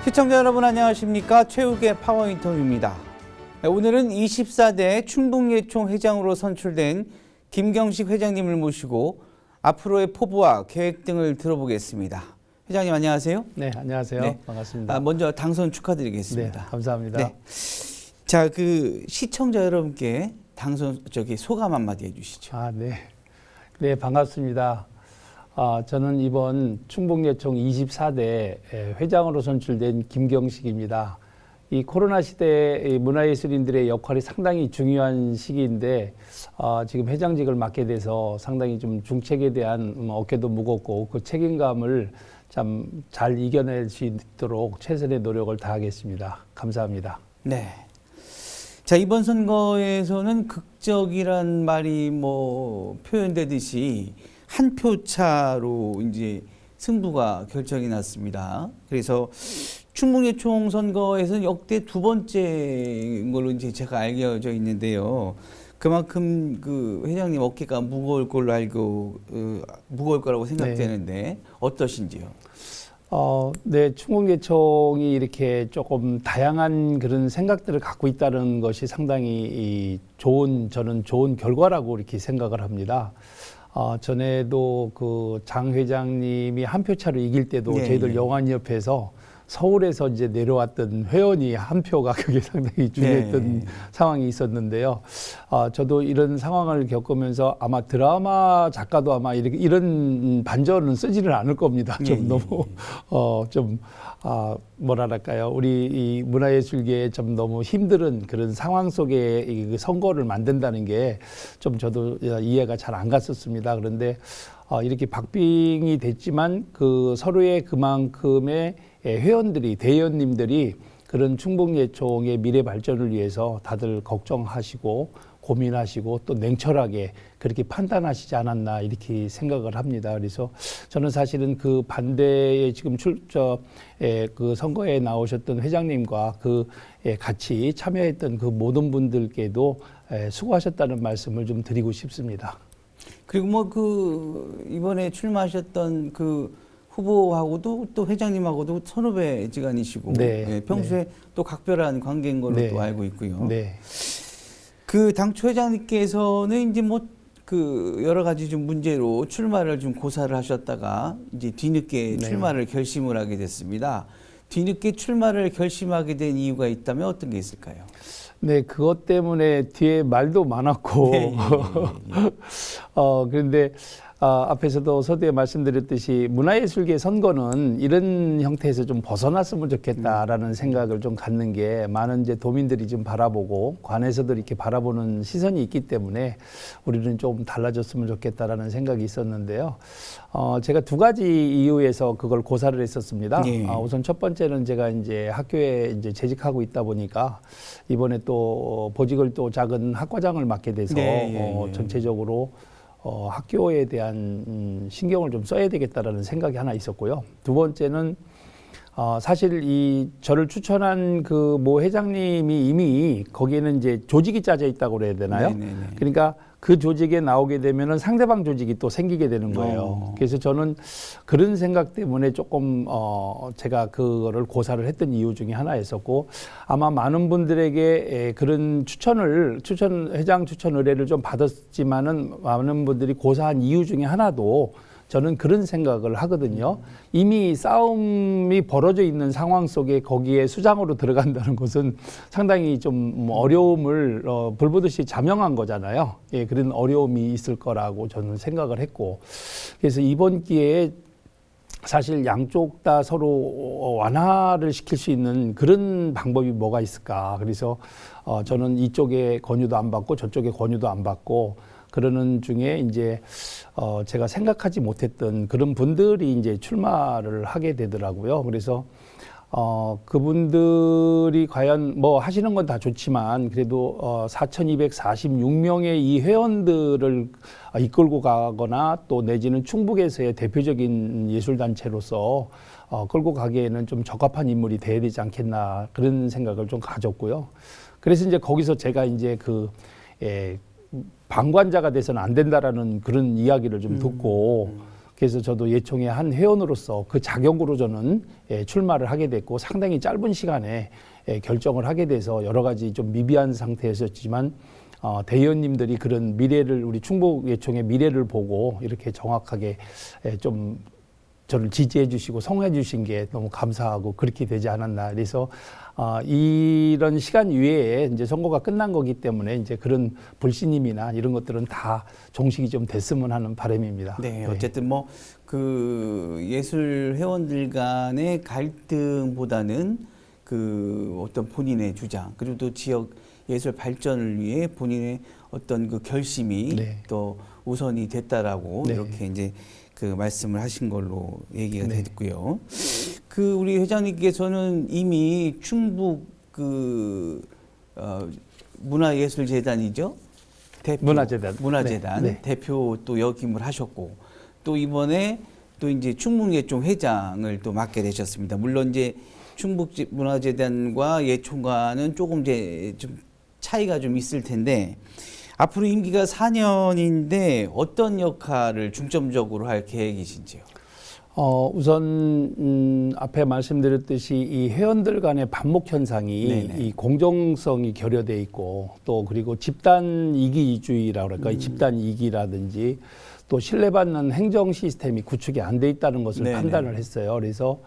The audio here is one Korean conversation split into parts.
시청자 여러분 안녕하십니까? 최욱의 파워 인터뷰입니다. 오늘은 24대 충북예총 회장으로 선출된 김경식 회장님을 모시고 앞으로의 포부와 계획 등을 들어보겠습니다. 회장님 안녕하세요. 네, 안녕하세요. 네. 반갑습니다. 먼저 당선 축하드리겠습니다. 네, 감사합니다. 네. 자, 시청자 여러분께 당선 소감 한마디 해주시죠. 네, 반갑습니다. 저는 이번 충북예총 24대 회장으로 선출된 김경식입니다. 이 코로나 시대의 문화예술인들의 역할이 상당히 중요한 시기인데 지금 회장직을 맡게 돼서 상당히 좀 중책에 대한 어깨도 무겁고 그 책임감을 참 잘 이겨낼 수 있도록 최선의 노력을 다하겠습니다. 감사합니다. 네. 자, 이번 선거에서는 극적이란 말이 표현되듯이 한 표 차로 이제 승부가 결정이 났습니다. 그래서 충북예총 선거에서는 역대 두 번째인 걸로 이제 제가 알려져 있는데요. 그만큼 회장님 어깨가 무거울 거라고 생각되는데 네. 어떠신지요? 네, 충북예총이 이렇게 조금 다양한 그런 생각들을 갖고 있다는 것이 상당히 저는 좋은 결과라고 이렇게 생각을 합니다. 전에도 장 회장님이 한 표 차로 이길 때도 저희들 영환협회에서 서울에서 이제 내려왔던 회원이 한 표가 그게 상당히 중요했던 상황이 있었는데요. 저도 이런 상황을 겪으면서 아마 드라마 작가도 아마 이런 반전은 쓰지를 않을 겁니다. 너무 뭐랄까요. 우리 이 문화예술계에 좀 너무 힘든 그런 상황 속에 이 선거를 만든다는 게 좀 저도 이해가 잘 안 갔었습니다. 그런데 이렇게 박빙이 됐지만 서로의 그만큼의 회원들이, 대의원님들이 그런 충북예총의 미래 발전을 위해서 다들 걱정하시고 고민하시고 또 냉철하게 그렇게 판단하시지 않았나 이렇게 생각을 합니다. 그래서 저는 사실은 반대에 지금 선거에 나오셨던 회장님과 같이 참여했던 모든 분들께도 수고하셨다는 말씀을 좀 드리고 싶습니다. 그리고 이번에 출마하셨던 후보하고도 또 회장님하고도 선후배지간이시고 평소에 또 각별한 관계인 걸로 또 알고 있고요. 네. 당초 회장님께서는 이제 여러 가지 좀 문제로 출마를 좀 고사를 하셨다가 이제 뒤늦게 출마를 결심을 하게 됐습니다. 뒤늦게 출마를 결심하게 된 이유가 있다면 어떤 게 있을까요? 네, 그것 때문에 뒤에 말도 많았고, 그런데 앞에서도 서두에 말씀드렸듯이 문화예술계 선거는 이런 형태에서 좀 벗어났으면 좋겠다라는 생각을 좀 갖는 게 많은 이제 도민들이 좀 바라보고 관에서도 이렇게 바라보는 시선이 있기 때문에 우리는 좀 달라졌으면 좋겠다라는 생각이 있었는데요. 제가 두 가지 이유에서 그걸 고사를 했었습니다. 우선 첫 번째는 제가 이제 학교에 이제 재직하고 있다 보니까 이번에 또 보직을 또 작은 학과장을 맡게 돼서 전체적으로 학교에 대한 신경을 좀 써야 되겠다라는 생각이 하나 있었고요. 두 번째는 사실 저를 추천한 모 회장님이 이미 거기에는 이제 조직이 짜져 있다고 그래야 되나요? 그러니까 그 조직에 나오게 되면은 상대방 조직이 또 생기게 되는 거예요. 그래서 저는 그런 생각 때문에 조금 제가 그거를 고사를 했던 이유 중에 하나였었고, 아마 많은 분들에게 그런 회장 추천 의뢰를 좀 받았지만은 많은 분들이 고사한 이유 중에 하나도 저는 그런 생각을 하거든요. 이미 싸움이 벌어져 있는 상황 속에 거기에 수장으로 들어간다는 것은 상당히 좀 어려움을 불보듯이 자명한 거잖아요. 그런 어려움이 있을 거라고 저는 생각을 했고, 그래서 이번 기회에 사실 양쪽 다 서로 완화를 시킬 수 있는 그런 방법이 뭐가 있을까. 그래서 저는 이쪽에 권유도 안 받고 저쪽에 권유도 안 받고 그러는 중에 이제 제가 생각하지 못했던 그런 분들이 이제 출마를 하게 되더라고요. 그래서 그분들이 과연 하시는 건 다 좋지만 그래도 4,246명의 이 회원들을 이끌고 가거나 또 내지는 충북에서의 대표적인 예술단체로서 끌고 가기에는 좀 적합한 인물이 돼야 되지 않겠나 그런 생각을 좀 가졌고요. 그래서 이제 거기서 제가 이제 방관자가 돼서는 안 된다라는 그런 이야기를 좀 듣고 그래서 저도 예총의 한 회원으로서 그 자격으로 저는 출마를 하게 됐고 상당히 짧은 시간에 결정을 하게 돼서 여러 가지 좀 미비한 상태였었지만 대의원님들이 그런 미래를 우리 충북 예총의 미래를 보고 이렇게 정확하게 좀 저를 지지해 주시고 성원해 주신 게 너무 감사하고 그렇게 되지 않았나. 그래서 이런 시간 이외에 이제 선거가 끝난 거기 때문에 이제 그런 불신임이나 이런 것들은 다 종식이 좀 됐으면 하는 바람입니다. 네, 어쨌든 뭐 그 예술 회원들 간의 갈등보다는 그 어떤 본인의 주장 그리고 또 지역 예술 발전을 위해 본인의 어떤 그 결심이 네. 또 우선이 됐다라고 네. 이렇게 이제 그 말씀을 하신 걸로 얘기가 네. 됐고요. 그 우리 회장님께서는 이미 충북 그 문화예술재단이죠. 대표, 문화재단 네. 대표 또 역임을 하셨고 또 이번에 또 이제 충북예총 회장을 또 맡게 되셨습니다. 물론 이제 충북문화재단과 예총과는 조금 이제 좀 차이가 좀 있을 텐데 앞으로 임기가 4년인데 어떤 역할을 중점적으로 할 계획이신지요? 우선 앞에 말씀드렸듯이 이 회원들 간의 반목 현상이 네네. 이 공정성이 결여돼 있고 또 그리고 집단 이기주의라고 그럴까 이 집단 이기라든지 또 신뢰받는 행정 시스템이 구축이 안 돼 있다는 것을 네네. 판단을 했어요. 그래서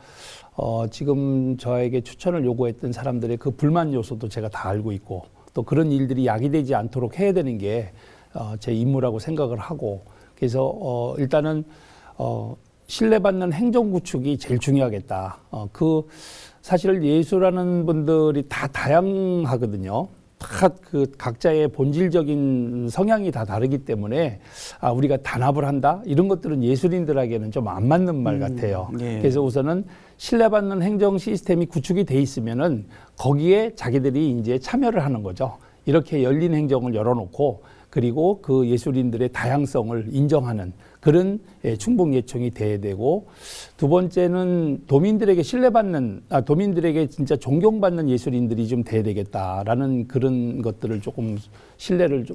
지금 저에게 추천을 요구했던 사람들의 그 불만 요소도 제가 다 알고 있고 또 그런 일들이 야기되지 않도록 해야 되는 게 제 임무라고 생각을 하고 그래서 일단은 신뢰받는 행정 구축이 제일 중요하겠다. 사실 예술하는 분들이 다 다양하거든요. 다 그 각자의 본질적인 성향이 다 다르기 때문에 우리가 단합을 한다 이런 것들은 예술인들에게는 좀 안 맞는 말 같아요. 예. 그래서 우선은 신뢰받는 행정 시스템이 구축이 돼 있으면은 거기에 자기들이 이제 참여를 하는 거죠. 이렇게 열린 행정을 열어놓고 그리고 그 예술인들의 다양성을 인정하는 그런 충북예총이 돼야 되고 두 번째는 도민들에게 도민들에게 진짜 존경받는 예술인들이 좀 돼야 되겠다라는 그런 것들을 조금 신뢰를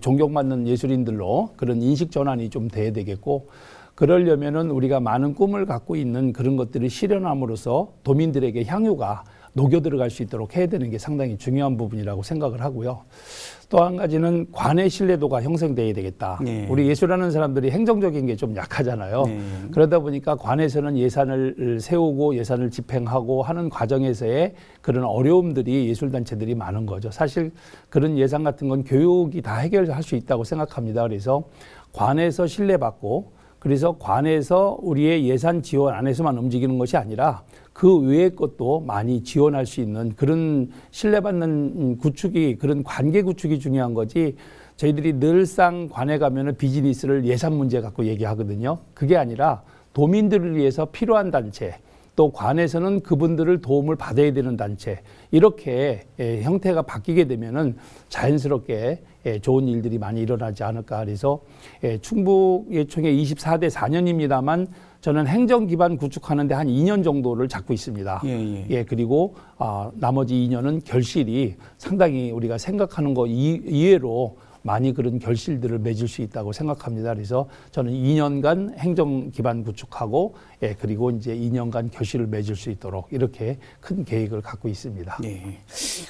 존경받는 예술인들로 그런 인식 전환이 좀 돼야 되겠고 그러려면은 우리가 많은 꿈을 갖고 있는 그런 것들을 실현함으로써 도민들에게 향유가 녹여 들어갈 수 있도록 해야 되는 게 상당히 중요한 부분이라고 생각을 하고요. 또 한 가지는 관의 신뢰도가 형성돼야 되겠다. 네. 우리 예술하는 사람들이 행정적인 게 좀 약하잖아요. 네. 그러다 보니까 관에서는 예산을 세우고 예산을 집행하고 하는 과정에서의 그런 어려움들이 예술단체들이 많은 거죠. 사실 그런 예산 같은 건 교육이 다 해결할 수 있다고 생각합니다. 그래서 관에서 신뢰받고 그래서 관에서 우리의 예산 지원 안에서만 움직이는 것이 아니라 그 외의 것도 많이 지원할 수 있는 그런 신뢰받는 구축이 그런 관계 구축이 중요한 거지 저희들이 늘상 관에 가면은 비즈니스를 예산 문제 갖고 얘기하거든요. 그게 아니라 도민들을 위해서 필요한 단체 또 관에서는 그분들을 도움을 받아야 되는 단체 이렇게 형태가 바뀌게 되면은 자연스럽게 좋은 일들이 많이 일어나지 않을까. 그래서 충북예총의 24대 4년입니다만 저는 행정 기반 구축하는데 한 2년 정도를 잡고 있습니다. 그리고 나머지 2년은 결실이 상당히 우리가 생각하는 거 이외로 많이 그런 결실들을 맺을 수 있다고 생각합니다. 그래서 저는 2년간 행정 기반 구축하고 그리고 이제 2년간 결실을 맺을 수 있도록 이렇게 큰 계획을 갖고 있습니다. 네.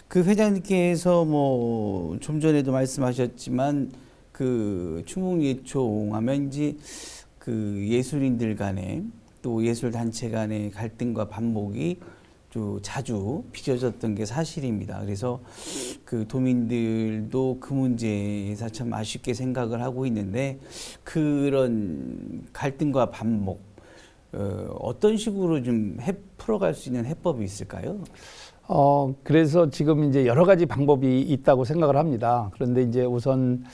그 회장님께서 뭐 좀 전에도 말씀하셨지만 그 충북예총 하면 이제 그 예술인들 간에 또 예술단체 간의 갈등과 반목이 자주 빚어졌던 게 사실입니다. 그래서 그 도민들도 그 문제에서 참 아쉽게 생각을 하고 있는데 그런 갈등과 반목 어떤 식으로 좀 풀어갈 수 있는 해법이 있을까요? 그래서 지금 이제 여러 가지 방법이 있다고 생각을 합니다. 그런데 이제 우선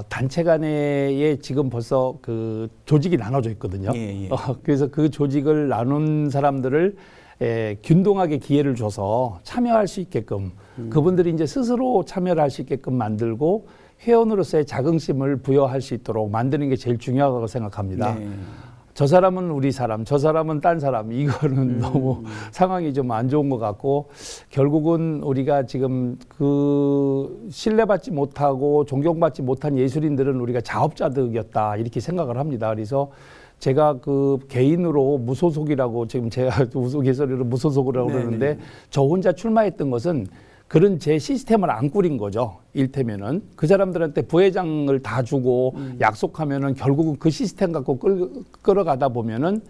단체 간에 지금 벌써 그 조직이 나눠져 있거든요. 그래서 그 조직을 나눈 사람들을 균등하게 기회를 줘서 참여할 수 있게끔 그분들이 이제 스스로 참여를 할 수 있게끔 만들고 회원으로서의 자긍심을 부여할 수 있도록 만드는 게 제일 중요하다고 생각합니다. 저 사람은 우리 사람, 저 사람은 딴 사람, 이거는 너무 상황이 좀 안 좋은 것 같고, 결국은 우리가 지금 그 신뢰받지 못하고 존경받지 못한 예술인들은 우리가 자업자득이었다, 이렇게 생각을 합니다. 그래서 제가 그 개인으로 무소속이라고, 지금 제가 우스갯소리로 무소속이라고 그러는데, 저 혼자 출마했던 것은 그런 제 시스템을 안 꾸린 거죠. 일테면은 그 사람들한테 부회장을 다 주고 약속하면은 결국은 그 시스템 갖고 끌어가다 보면은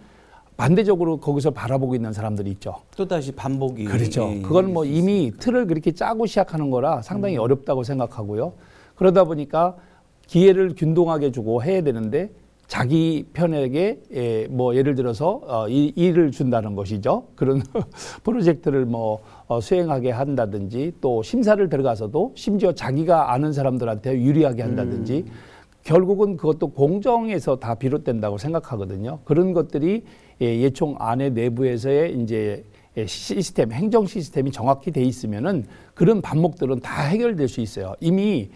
반대적으로 거기서 바라보고 있는 사람들이 있죠. 또다시 반복이. 그렇죠. 그건 뭐 이미 틀을 그렇게 짜고 시작하는 거라 상당히 어렵다고 생각하고요. 그러다 보니까 기회를 균등하게 주고 해야 되는데 자기 편에게 뭐 예를 들어서 일을 준다는 것이죠. 그런 프로젝트를 뭐 수행하게 한다든지, 또 심사를 들어가서도 심지어 자기가 아는 사람들한테 유리하게 한다든지, 결국은 그것도 공정에서 다 비롯된다고 생각하거든요. 그런 것들이 예총 안에 내부에서의 이제 시스템, 행정 시스템이 정확히 돼 있으면은 그런 반목들은 다 해결될 수 있어요. 이미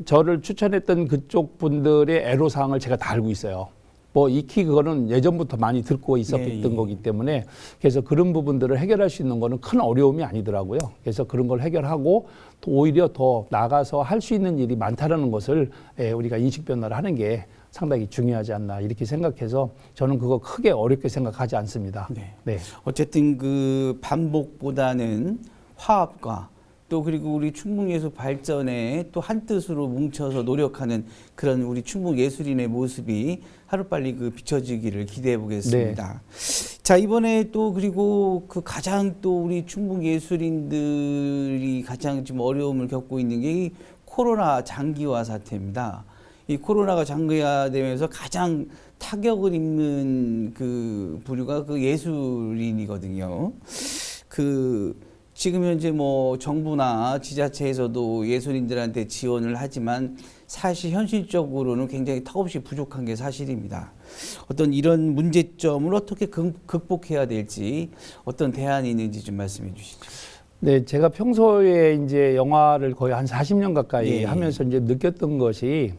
저를 추천했던 그쪽 분들의 애로사항을 제가 다 알고 있어요. 뭐 익히 그거는 예전부터 많이 듣고 있었던 거기 때문에, 그래서 그런 부분들을 해결할 수 있는 거는 큰 어려움이 아니더라고요. 그래서 그런 걸 해결하고 또 오히려 더 나가서 할 수 있는 일이 많다라는 것을 우리가 인식 변화를 하는 게 상당히 중요하지 않나, 이렇게 생각해서 저는 그거 크게 어렵게 생각하지 않습니다. 네. 네. 어쨌든 그 반복보다는 화합과 또 그리고 우리 충북예술 발전에 또 한 뜻으로 뭉쳐서 노력하는 그런 우리 충북 예술인의 모습이 하루빨리 그 비춰지기를 기대해 보겠습니다. 네. 자, 이번에 또 그리고 그 가장 또 우리 충북 예술인들이 가장 지금 어려움을 겪고 있는 게 이 코로나 장기화 사태입니다. 이 코로나가 장기화되면서 가장 타격을 입는 그 부류가 그 예술인이거든요. 지금 현재 뭐 정부나 지자체에서도 예술인들한테 지원을 하지만 사실 현실적으로는 굉장히 턱없이 부족한 게 사실입니다. 어떤 이런 문제점을 어떻게 극복해야 될지, 어떤 대안이 있는지 좀 말씀해 주시죠. 네, 제가 평소에 이제 영화를 거의 한 40년 가까이 하면서 이제 느꼈던 것이,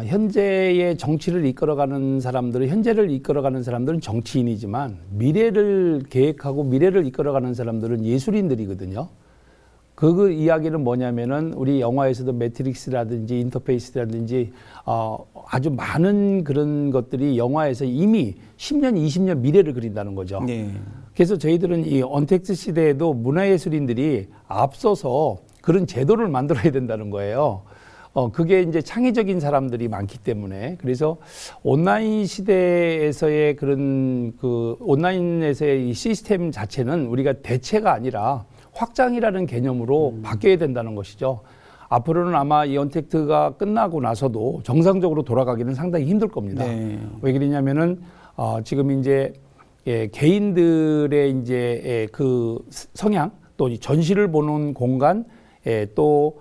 현재의 정치를 이끌어가는 사람들은, 현재를 이끌어가는 사람들은 정치인이지만 미래를 계획하고 미래를 이끌어가는 사람들은 예술인들이거든요. 그 이야기는 뭐냐면은 우리 영화에서도 매트릭스라든지 인터페이스라든지 아주 많은 그런 것들이 영화에서 이미 10년, 20년 미래를 그린다는 거죠. 네. 그래서 저희들은 이 언택트 시대에도 문화예술인들이 앞서서 그런 제도를 만들어야 된다는 거예요. 그게 이제 창의적인 사람들이 많기 때문에, 그래서 온라인 시대에서의 그런 온라인에서의 이 시스템 자체는 우리가 대체가 아니라 확장이라는 개념으로 바뀌어야 된다는 것이죠. 앞으로는 아마 이 언택트가 끝나고 나서도 정상적으로 돌아가기는 상당히 힘들 겁니다. 네. 왜 그러냐면은 지금 이제 개인들의 이제 그 성향, 또 전시를 보는 공간, 또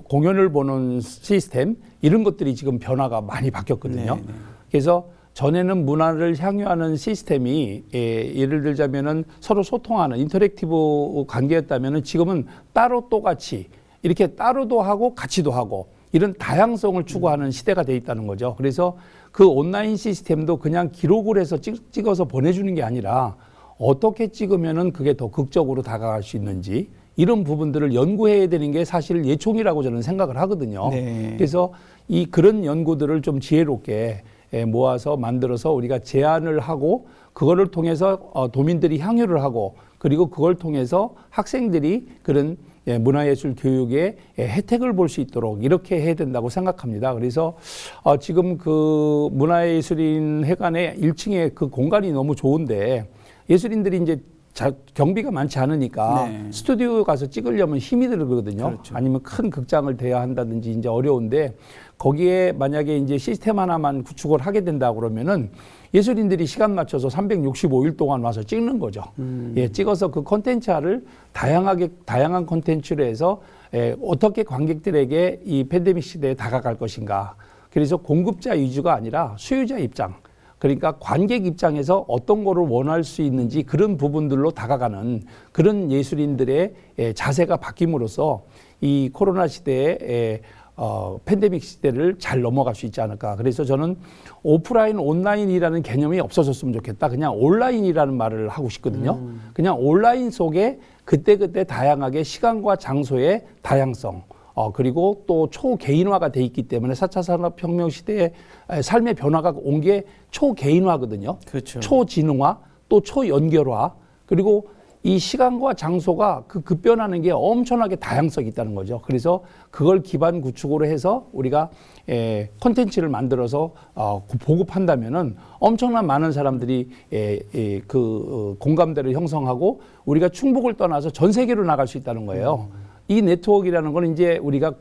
공연을 보는 시스템, 이런 것들이 지금 변화가 많이 바뀌었거든요. 네네. 그래서 전에는 문화를 향유하는 시스템이 예를 들자면은 서로 소통하는 인터랙티브 관계였다면은 지금은 따로 또 같이 이렇게 따로도 하고 같이도 하고 이런 다양성을 추구하는 시대가 돼 있다는 거죠. 그래서 그 온라인 시스템도 그냥 기록을 해서 찍어서 보내주는 게 아니라 어떻게 찍으면은 그게 더 극적으로 다가갈 수 있는지, 이런 부분들을 연구해야 되는 게 사실 예총이라고 저는 생각을 하거든요. 네. 그래서 그런 연구들을 좀 지혜롭게 모아서 만들어서 우리가 제안을 하고, 그거를 통해서 도민들이 향유를 하고, 그리고 그걸 통해서 학생들이 그런 문화예술 교육의 혜택을 볼 수 있도록 이렇게 해야 된다고 생각합니다. 그래서 지금 그 문화예술인 회관의 1층에 그 공간이 너무 좋은데, 예술인들이 이제 경비가 많지 않으니까 스튜디오 가서 찍으려면 힘이 들거든요. 그렇죠. 아니면 큰 극장을 대야 한다든지 이제 어려운데, 거기에 만약에 이제 시스템 하나만 구축을 하게 된다 그러면은 예술인들이 시간 맞춰서 365일 동안 와서 찍는 거죠. 찍어서 그 콘텐츠를 다양한 콘텐츠로 해서 어떻게 관객들에게 이 팬데믹 시대에 다가갈 것인가. 그래서 공급자 위주가 아니라 수요자 입장, 그러니까 관객 입장에서 어떤 거를 원할 수 있는지 그런 부분들로 다가가는 그런 예술인들의 자세가 바뀜으로써 이 코로나 시대에 팬데믹 시대를 잘 넘어갈 수 있지 않을까. 그래서 저는 오프라인, 온라인이라는 개념이 없어졌으면 좋겠다. 그냥 온라인이라는 말을 하고 싶거든요. 그냥 온라인 속에 그때그때 다양하게 시간과 장소의 다양성, 그리고 또 초개인화가 돼 있기 때문에 4차 산업혁명 시대에 삶의 변화가 온 게 초개인화거든요. 그렇죠. 초지능화, 또 초연결화, 그리고 이 시간과 장소가 그 급변하는 게 엄청나게 다양성이 있다는 거죠. 그래서 그걸 기반 구축으로 해서 우리가 콘텐츠를 만들어서 보급한다면은 엄청난 많은 사람들이 그 공감대를 형성하고 우리가 충북을 떠나서 전 세계로 나갈 수 있다는 거예요. 이 네트워크라는 건 이제 우리가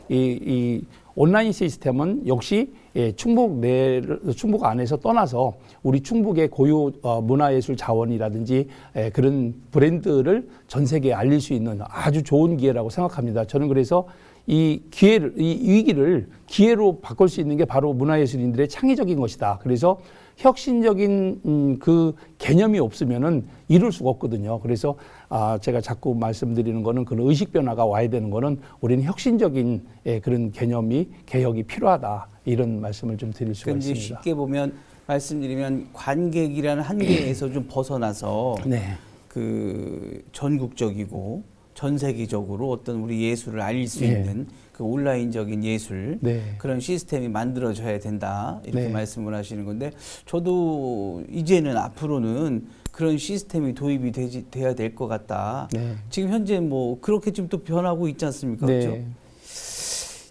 이 온라인 시스템은 역시 충북 안에서 떠나서 우리 충북의 고유 문화예술 자원이라든지 그런 브랜드를 전 세계에 알릴 수 있는 아주 좋은 기회라고 생각합니다. 저는 그래서 이 위기를 기회로 바꿀 수 있는 게 바로 문화예술인들의 창의적인 것이다. 그래서 혁신적인 그 개념이 없으면은 이룰 수가 없거든요. 그래서 제가 자꾸 말씀드리는 거는 그런 의식 변화가 와야 되는 거는 우리는 혁신적인 그런 개념이 개혁이 필요하다. 이런 말씀을 좀 드릴 수가 있습니다. 쉽게 보면 말씀드리면 관객이라는 한계에서 좀 벗어나서 네. 그 전국적이고 전 세계적으로 어떤 우리 예술을 알릴 수 네. 있는 그 온라인적인 예술 네. 그런 시스템이 만들어져야 된다 이렇게 네. 말씀을 하시는 건데 저도 이제는 앞으로는 그런 시스템이 도입이 돼야 될 것 같다. 네. 지금 현재 뭐 그렇게 좀 또 변하고 있지 않습니까? 그렇죠? 네.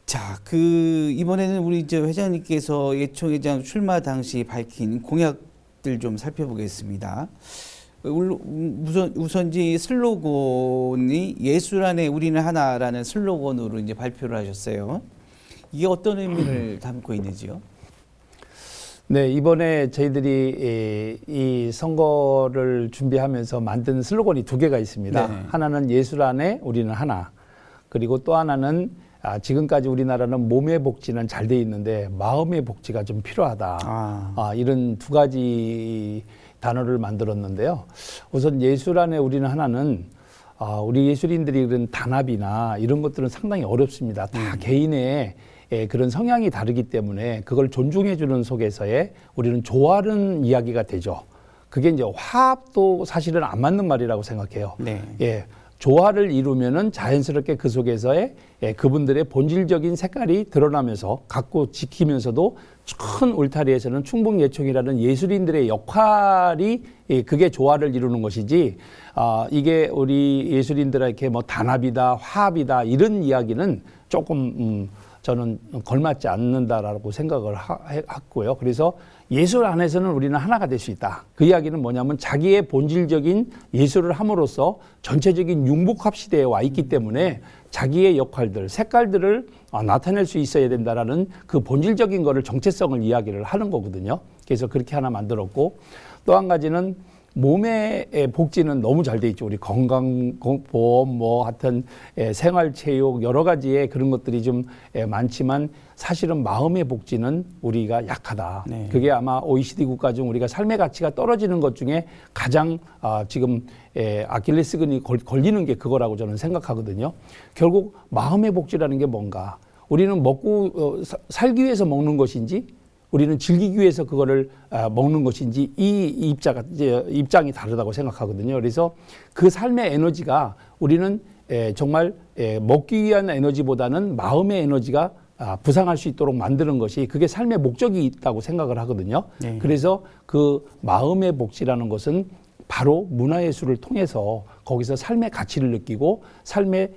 자, 이번에는 우리 이제 회장님께서 예총회장 출마 당시 밝힌 공약들 좀 살펴보겠습니다. 우선 이제 슬로건이 예술 안에 우리는 하나라는 슬로건으로 이제 발표를 하셨어요. 이게 어떤 의미를 담고 있는지요? 네, 이번에 저희들이 이 선거를 준비하면서 만든 슬로건이 두 개가 있습니다. 네. 하나는 예술 안에 우리는 하나. 그리고 또 하나는 지금까지 우리나라는 몸의 복지는 잘 돼 있는데 마음의 복지가 좀 필요하다. 이런 두 가지 단어를 만들었는데요. 우선 예술 안에 우리는 하나는 우리 예술인들이 그런 단합이나 이런 것들은 상당히 어렵습니다. 다 개인의 그런 성향이 다르기 때문에 그걸 존중해주는 속에서의 우리는 조화는 이야기가 되죠. 그게 이제 화합도 사실은 안 맞는 말이라고 생각해요. 네. 예. 조화를 이루면은 자연스럽게 그 속에서의 그분들의 본질적인 색깔이 드러나면서 갖고 지키면서도 큰 울타리에서는 충북 예총이라는 예술인들의 역할이 그게 조화를 이루는 것이지 이게 우리 예술인들에게 뭐 단합이다 화합이다 이런 이야기는 조금 저는 걸맞지 않는다라고 생각을 했고요. 그래서 예술 안에서는 우리는 하나가 될 수 있다. 그 이야기는 뭐냐면 자기의 본질적인 예술을 함으로써 전체적인 융복합 시대에 와 있기 때문에 자기의 역할들, 색깔들을 나타낼 수 있어야 된다라는 그 본질적인 거를 정체성을 이야기를 하는 거거든요. 그래서 그렇게 하나 만들었고 또 한 가지는 몸의 복지는 너무 잘 돼 있죠. 우리 건강보험, 하여튼 생활체육 여러 가지의 그런 것들이 좀 많지만 사실은 마음의 복지는 우리가 약하다. 네. 그게 아마 OECD 국가 중 우리가 삶의 가치가 떨어지는 것 중에 가장 지금 아킬레스건이 걸리는 게 그거라고 저는 생각하거든요. 결국 마음의 복지라는 게 뭔가? 우리는 먹고 살기 위해서 먹는 것인지 우리는 즐기기 위해서 그거를 먹는 것인지 이 입장이 다르다고 생각하거든요. 그래서 그 삶의 에너지가 우리는 정말 먹기 위한 에너지보다는 마음의 에너지가 부상할 수 있도록 만드는 것이 그게 삶의 목적이 있다고 생각을 하거든요. 네. 그래서 그 마음의 복지라는 것은 바로 문화예술을 통해서 거기서 삶의 가치를 느끼고 삶의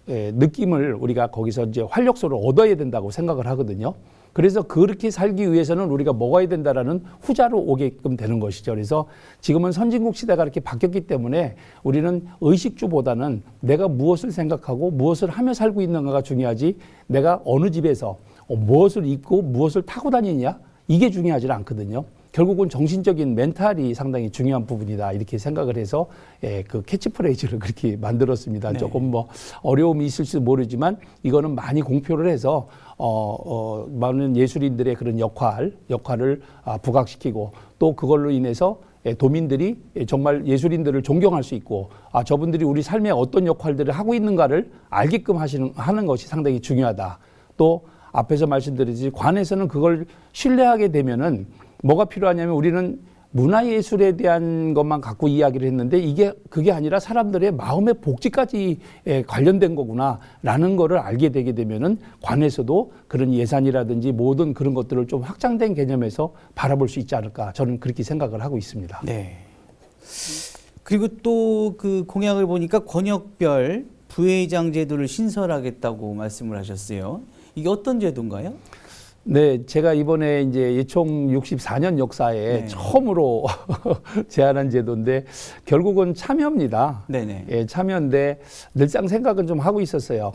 느낌을 우리가 거기서 이제 활력소를 얻어야 된다고 생각을 하거든요. 그래서 그렇게 살기 위해서는 우리가 먹어야 된다라는 후자로 오게끔 되는 것이죠. 그래서 지금은 선진국 시대가 이렇게 바뀌었기 때문에 우리는 의식주보다는 내가 무엇을 생각하고 무엇을 하며 살고 있는가가 중요하지 내가 어느 집에서 무엇을 입고 무엇을 타고 다니냐 이게 중요하지 않거든요. 결국은 정신적인 멘탈이 상당히 중요한 부분이다 이렇게 생각을 해서 그 캐치프레이즈를 그렇게 만들었습니다. 네. 조금 어려움이 있을지 모르지만 이거는 많이 공표를 해서 많은 예술인들의 그런 역할을 부각시키고 또 그걸로 인해서 도민들이 정말 예술인들을 존경할 수 있고 저분들이 우리 삶에 어떤 역할들을 하고 있는가를 알게끔 하는 것이 상당히 중요하다. 또 앞에서 말씀드렸듯이 관에서는 그걸 신뢰하게 되면은 뭐가 필요하냐면 우리는 문화예술에 대한 것만 갖고 이야기를 했는데 그게 아니라 사람들의 마음의 복지까지 관련된 거구나라는 거를 알게 되게 되면은 관에서도 그런 예산이라든지 모든 그런 것들을 좀 확장된 개념에서 바라볼 수 있지 않을까 저는 그렇게 생각을 하고 있습니다. 네. 그리고 또 그 공약을 보니까 권역별 부회장 제도를 신설하겠다고 말씀을 하셨어요. 이게 어떤 제도인가요? 네, 제가 이번에 이제 예총 64년 역사에 네. 처음으로 제안한 제도인데 결국은 참여입니다. 네네. 예, 참여인데 늘상 생각은 좀 하고 있었어요.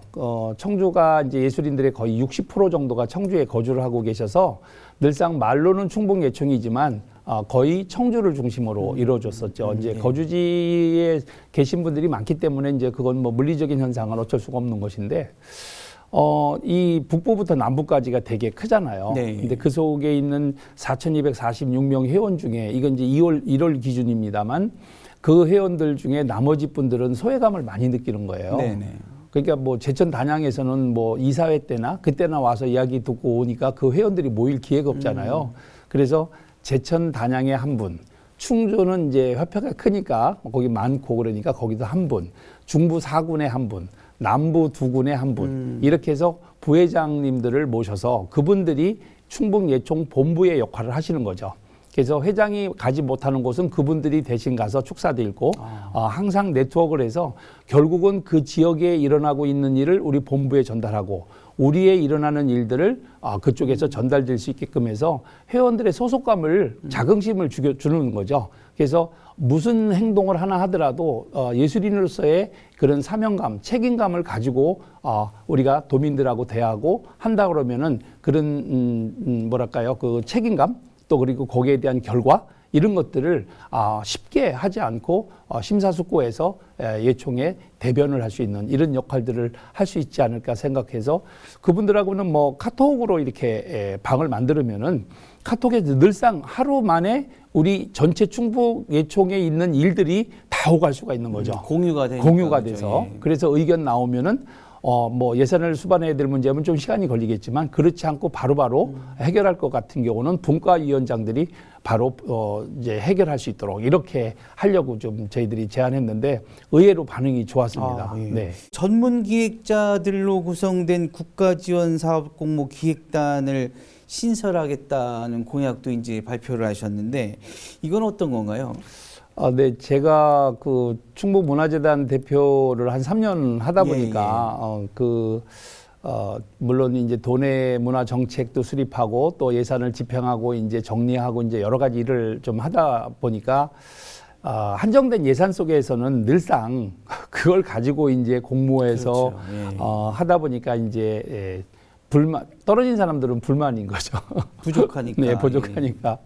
청주가 이제 예술인들의 거의 60% 정도가 청주에 거주를 하고 계셔서 늘상 말로는 충북 예총이지만 거의 청주를 중심으로 이루어졌었죠. 이제 네. 거주지에 계신 분들이 많기 때문에 이제 그건 뭐 물리적인 현상은 어쩔 수가 없는 것인데. 이 북부부터 남부까지가 되게 크잖아요. 네. 근데 그 속에 있는 4,246명 회원 중에 이건 이제 1월 기준입니다만 그 회원들 중에 나머지 분들은 소외감을 많이 느끼는 거예요. 네네. 그러니까 뭐 제천 단양에서는 뭐 이사회 때나 그때나 와서 이야기 듣고 오니까 그 회원들이 모일 기회가 없잖아요. 그래서 제천 단양에 한 분, 충주는 이제 화표가 크니까 거기 많고 그러니까 거기도 한 분, 중부 4군에 한 분, 남부 2군에 한 분, 이렇게 해서 부회장님들을 모셔서 그분들이 충북 예총 본부의 역할을 하시는 거죠. 그래서 회장이 가지 못하는 곳은 그분들이 대신 가서 축사도 읽고 항상 네트워크를 해서 결국은 그 지역에 일어나고 있는 일을 우리 본부에 전달하고 우리의 일어나는 일들을 그쪽에서 전달될 수 있게끔 해서 회원들의 소속감을 자긍심을 주는 거죠. 그래서 무슨 행동을 하나 하더라도 예술인으로서의 그런 사명감, 책임감을 가지고 우리가 도민들하고 대하고 한다 그러면은 그런 뭐랄까요, 그 책임감 또 그리고 거기에 대한 결과 이런 것들을 쉽게 하지 않고 심사숙고해서 예총에 대변을 할 수 있는 이런 역할들을 할 수 있지 않을까 생각해서 그분들하고는 뭐 카톡으로 이렇게 방을 만들면은 카톡에 늘상 하루 만에 우리 전체 충북 예총에 있는 일들이 다 오갈 수가 있는 거죠. 공유가 되니까. 공유가 그렇죠. 돼서 예. 그래서 의견 나오면은 뭐 예산을 수반해야 될 문제면 좀 시간이 걸리겠지만 그렇지 않고 바로바로 해결할 것 같은 경우는 분과위원장들이 바로 이제 해결할 수 있도록 이렇게 하려고 좀 저희들이 제안했는데 의외로 반응이 좋았습니다. 예. 네. 전문 기획자들로 구성된 국가지원사업공모 기획단을 신설하겠다는 공약도 이제 발표를 하셨는데 이건 어떤 건가요? 네, 제가 그 충북문화재단 대표를 한 3년 하다 보니까 물론 이제 도내 문화 정책도 수립하고 또 예산을 집행하고 이제 정리하고 이제 여러 가지 일을 좀 하다 보니까 한정된 예산 속에서는 늘상 그걸 가지고 이제 공모해서 그렇죠. 예. 하다 보니까 이제 떨어진 사람들은 불만인 거죠. 부족하니까. 네, 부족하니까.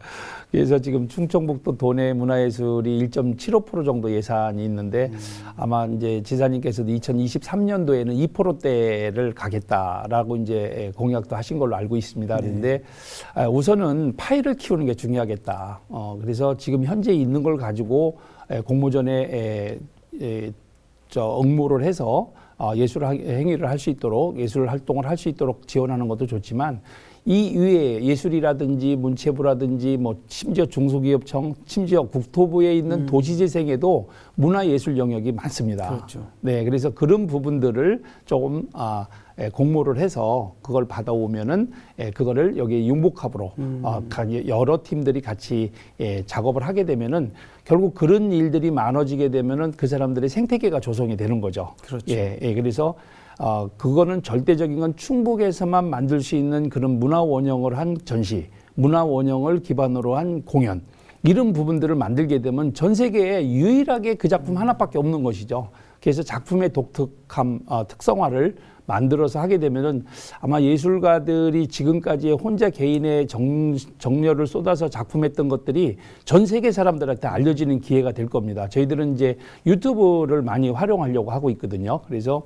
그래서 지금 충청북도 도내 문화예술이 1.75% 정도 예산이 있는데 아마 이제 지사님께서도 2023년도에는 2%대를 가겠다라고 이제 공약도 하신 걸로 알고 있습니다. 그런데 우선은 파일을 키우는 게 중요하겠다. 그래서 지금 현재 있는 걸 가지고 공모전에 응모를 해서 예술 행위를 할 수 있도록 예술 활동을 할 수 있도록 지원하는 것도 좋지만 이 이외에 예술이라든지 문체부라든지 뭐 심지어 중소기업청 심지어 국토부에 있는 도시재생에도 문화예술 영역이 많습니다. 그렇죠. 네, 그래서 그런 부분들을 조금 공모를 해서 그걸 받아오면은 그거를 여기 융복합으로 여러 팀들이 같이 작업을 하게 되면은 결국 그런 일들이 많아지게 되면은 그 사람들의 생태계가 조성이 되는 거죠. 그렇죠. 그래서 그거는 절대적인 건 충북에서만 만들 수 있는 그런 문화 원형을 한 전시, 문화 원형을 기반으로 한 공연 이런 부분들을 만들게 되면 전 세계에 유일하게 그 작품 하나밖에 없는 것이죠. 그래서 작품의 독특함, 특성화를 만들어서 하게 되면은 아마 예술가들이 지금까지 혼자 개인의 정열을 쏟아서 작품했던 것들이 전 세계 사람들한테 알려지는 기회가 될 겁니다. 저희들은 이제 유튜브를 많이 활용하려고 하고 있거든요. 그래서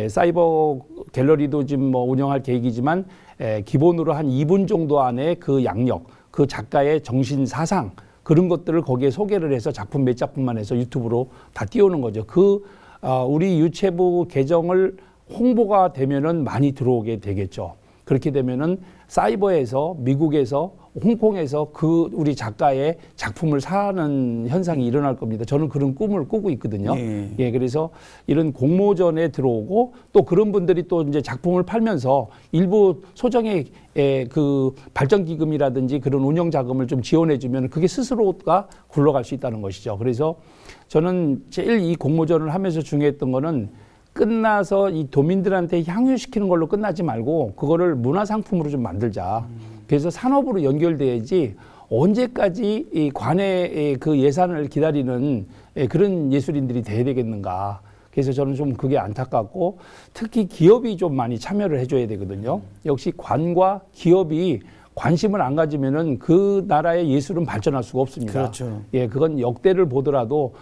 사이버 갤러리도 지금 뭐 운영할 계획이지만 기본으로 한 2분 정도 안에 그 양력, 그 작가의 정신 사상 그런 것들을 거기에 소개를 해서 작품 몇 작품만 해서 유튜브로 다 띄우는 거죠. 우리 유채부 계정을 홍보가 되면은 많이 들어오게 되겠죠. 그렇게 되면은 사이버에서 미국에서 홍콩에서 그 우리 작가의 작품을 사는 현상이 일어날 겁니다. 저는 그런 꿈을 꾸고 있거든요. 예. 예, 그래서 이런 공모전에 들어오고 또 그런 분들이 또 이제 작품을 팔면서 일부 소정의 그 발전 기금이라든지 그런 운영 자금을 좀 지원해 주면 그게 스스로가 굴러갈 수 있다는 것이죠. 그래서 저는 제일 이 공모전을 하면서 중요했던 거는 끝나서 이 도민들한테 향유시키는 걸로 끝나지 말고 그거를 문화상품으로 좀 만들자. 그래서 산업으로 연결돼야지 언제까지 이 관의 그 예산을 기다리는 그런 예술인들이 돼야 되겠는가. 그래서 저는 좀 그게 안타깝고 특히 기업이 좀 많이 참여를 해줘야 되거든요. 역시 관과 기업이 관심을 안 가지면은 그 나라의 예술은 발전할 수가 없습니다. 그렇죠. 예, 그건 역대를 보더라도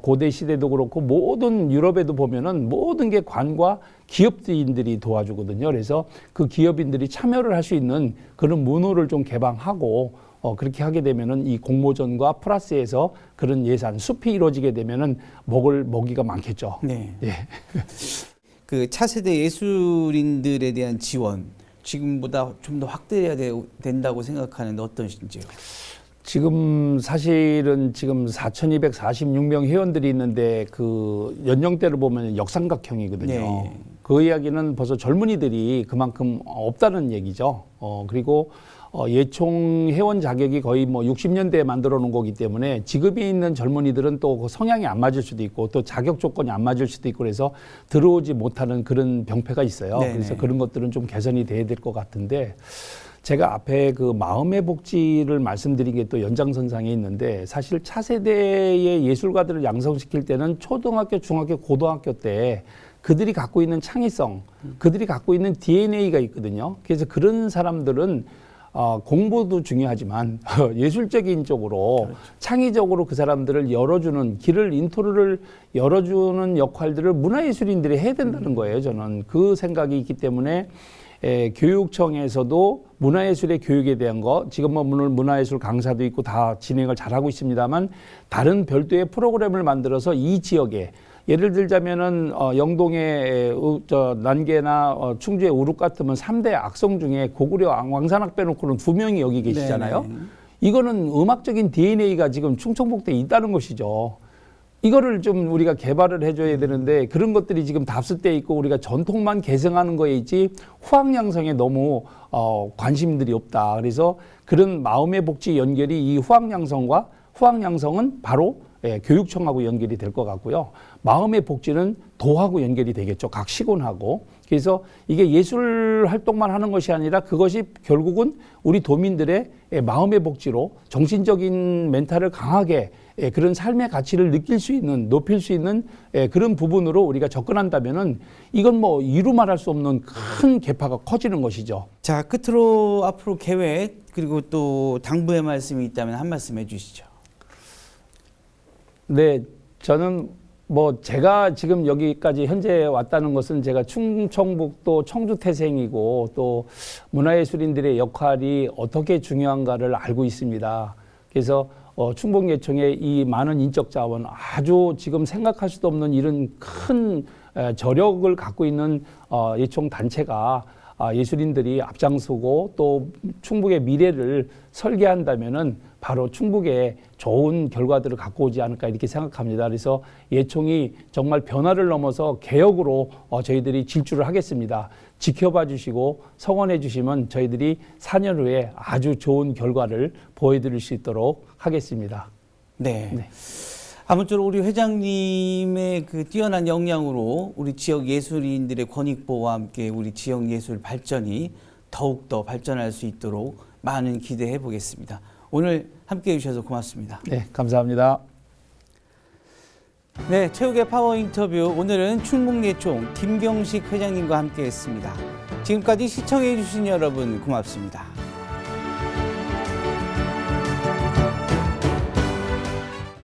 고대 시대도 그렇고 모든 유럽에도 보면은 모든 게 관과 기업인들이 도와주거든요. 그래서 그 기업인들이 참여를 할 수 있는 그런 문호를 좀 개방하고 그렇게 하게 되면은 이 공모전과 플러스에서 그런 예산 숲이 이루어지게 되면은 먹이가 많겠죠. 네. 예. 그 차세대 예술인들에 대한 지원 지금보다 좀 더 확대해야 된다고 생각하는데 어떠신지요? 지금 사실은 지금 4,246명 회원들이 있는데 그 연령대를 보면 역삼각형이거든요. 네. 그 이야기는 벌써 젊은이들이 그만큼 없다는 얘기죠. 그리고 예총 회원 자격이 거의 뭐 60년대에 만들어 놓은 거기 때문에 지급이 있는 젊은이들은 또 그 성향이 안 맞을 수도 있고 또 자격 조건이 안 맞을 수도 있고 그래서 들어오지 못하는 그런 병폐가 있어요. 네네. 그래서 그런 것들은 좀 개선이 돼야 될 것 같은데 제가 앞에 그 마음의 복지를 말씀드린 게 또 연장선상에 있는데 사실 차세대의 예술가들을 양성시킬 때는 초등학교, 중학교, 고등학교 때 그들이 갖고 있는 창의성, 그들이 갖고 있는 DNA가 있거든요. 그래서 그런 사람들은 공부도 중요하지만 예술적인 쪽으로 그렇죠. 창의적으로 그 사람들을 열어주는 길을 인토를 열어주는 역할들을 문화예술인들이 해야 된다는 거예요. 저는 그 생각이 있기 때문에 교육청에서도 문화예술의 교육에 대한 거 지금 뭐 문화예술 강사도 있고 다 진행을 잘하고 있습니다만 다른 별도의 프로그램을 만들어서 이 지역에 예를 들자면은 영동의 난계나 충주의 우룩 같으면 3대 악성 중에 고구려 왕산악 빼놓고는 2명이 여기 계시잖아요. 네네. 이거는 음악적인 DNA가 지금 충청북도에 있다는 것이죠. 이거를 좀 우리가 개발을 해줘야 되는데 그런 것들이 지금 답습돼 있고 우리가 전통만 계승하는 거에 있지 후학양성에 너무 관심들이 없다. 그래서 그런 마음의 복지 연결이 이 후학양성은 바로 교육청하고 연결이 될 것 같고요. 마음의 복지는 도하고 연결이 되겠죠. 각 시군하고. 그래서 이게 예술 활동만 하는 것이 아니라 그것이 결국은 우리 도민들의 마음의 복지로 정신적인 멘탈을 강하게 그런 삶의 가치를 느낄 수 있는, 높일 수 있는 그런 부분으로 우리가 접근한다면은 이건 뭐 이루 말할 수 없는 큰 계파가 커지는 것이죠. 자, 끝으로 앞으로 계획 그리고 또 당부의 말씀이 있다면 한 말씀 해주시죠. 네, 저는 뭐 제가 지금 여기까지 현재 왔다는 것은 제가 충청북도 청주 태생이고 또 문화예술인들의 역할이 어떻게 중요한가를 알고 있습니다. 그래서 충북예총의 이 많은 인적 자원 아주 지금 생각할 수도 없는 이런 큰 저력을 갖고 있는 예총 단체가 예술인들이 앞장서고 또 충북의 미래를 설계한다면은 바로 충북에 좋은 결과들을 갖고 오지 않을까 이렇게 생각합니다. 그래서 예총이 정말 변화를 넘어서 개혁으로 저희들이 질주를 하겠습니다. 지켜봐 주시고 성원해 주시면 저희들이 4년 후에 아주 좋은 결과를 보여드릴 수 있도록 하겠습니다. 네. 아무쪼록 우리 회장님의 그 뛰어난 역량으로 우리 지역 예술인들의 권익보호와 함께 우리 지역 예술 발전이 더욱더 발전할 수 있도록 많은 기대해 보겠습니다. 오늘 함께해 주셔서 고맙습니다. 네, 감사합니다. 네, 최욱의 파워 인터뷰 오늘은 충북예총 김경식 회장님과 함께했습니다. 지금까지 시청해 주신 여러분 고맙습니다.